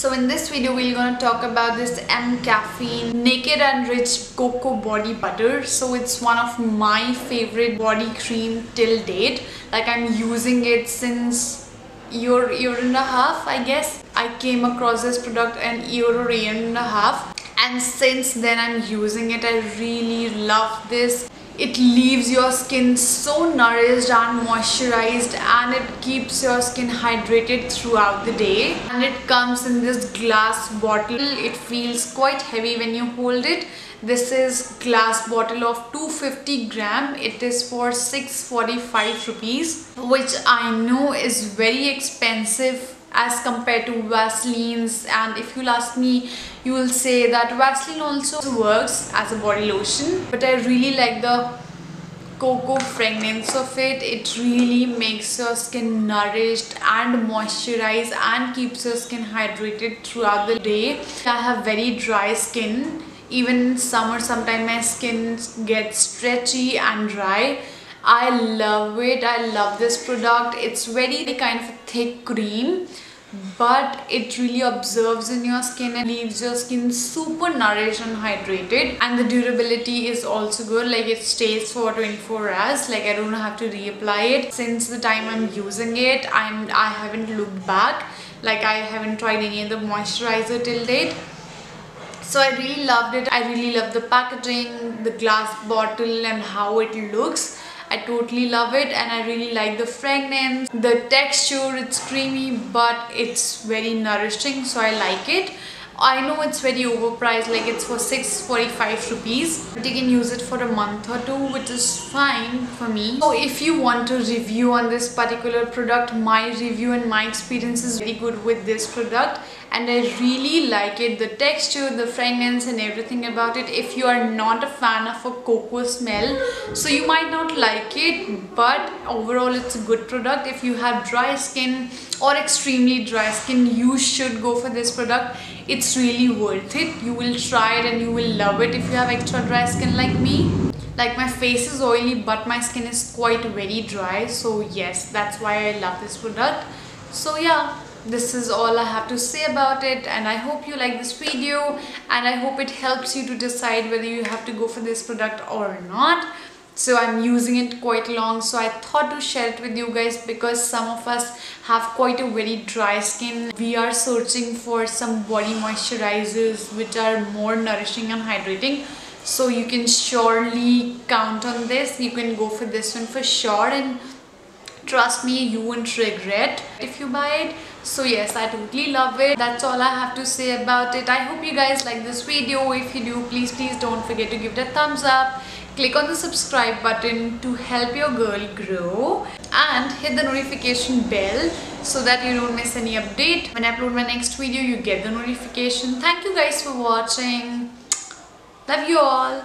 So in this video we're gonna talk about this mCaffeine Naked and Rich Cocoa Body Butter. So it's one of my favorite body cream till date. Like I'm using it since year and a half, I guess. I came across this product an year or and a half, and since then I'm using it. I really love this. It leaves your skin so nourished and moisturized, and it keeps your skin hydrated throughout the day. And it comes in this glass bottle. It feels quite heavy when you hold it. This is glass bottle of 250 gram. It is for 645 rupees, which I know is very expensive as compared to Vaseline's. And if you'll ask me, you will say that Vaseline also works as a body lotion, but I really like the cocoa fragrance of it. It really makes your skin nourished and moisturized and keeps your skin hydrated throughout the day. I have very dry skin. Even in summer, sometimes my skin gets stretchy and dry. I love it. I love this product. It's very kind of a thick cream, but it really absorbs in your skin and leaves your skin super nourished and hydrated. And the durability is also good. Like it stays for 24 hours. Like I don't have to reapply it. Since the time I'm using it, I haven't looked back. Like I haven't tried any other moisturizer till date. So I really loved it. I really love the packaging, the glass bottle, and how it looks. I totally love it, and I really like the fragrance, the texture. It's creamy, but it's very nourishing, so I like it. I know it's very overpriced, like it's for 645 rupees, but you can use it for a month or two, which is fine for me. So if you want a review on this particular product, my review and my experience is very good with this product, and I really like it. The texture, the fragrance, and everything about it. If you are not a fan of a cocoa smell, so you might not like it, but overall it's a good product. If you have dry skin or extremely dry skin, you should go for this product. It's really worth it. You will try it and you will love it. If you have extra dry skin like me, like my face is oily but my skin is quite very dry, so yes, that's why I love this product. So yeah, this is all I have to say about it, and I hope you like this video, and I hope it helps you to decide whether you have to go for this product or not. So I'm using it quite long, so I thought to share it with you guys, because some of us have quite a very dry skin. We are searching for some body moisturizers which are more nourishing and hydrating. So you can surely count on this. You can go for this one for sure, and trust me, you won't regret if you buy it. So yes, I totally love it. That's all I have to say about it. I hope you guys like this video. If you do, please don't forget to give it a thumbs up. Click on the subscribe button to help your girl grow, and hit the notification bell so that you don't miss any update. When I upload my next video, you get the notification. Thank you guys for watching. Love you all.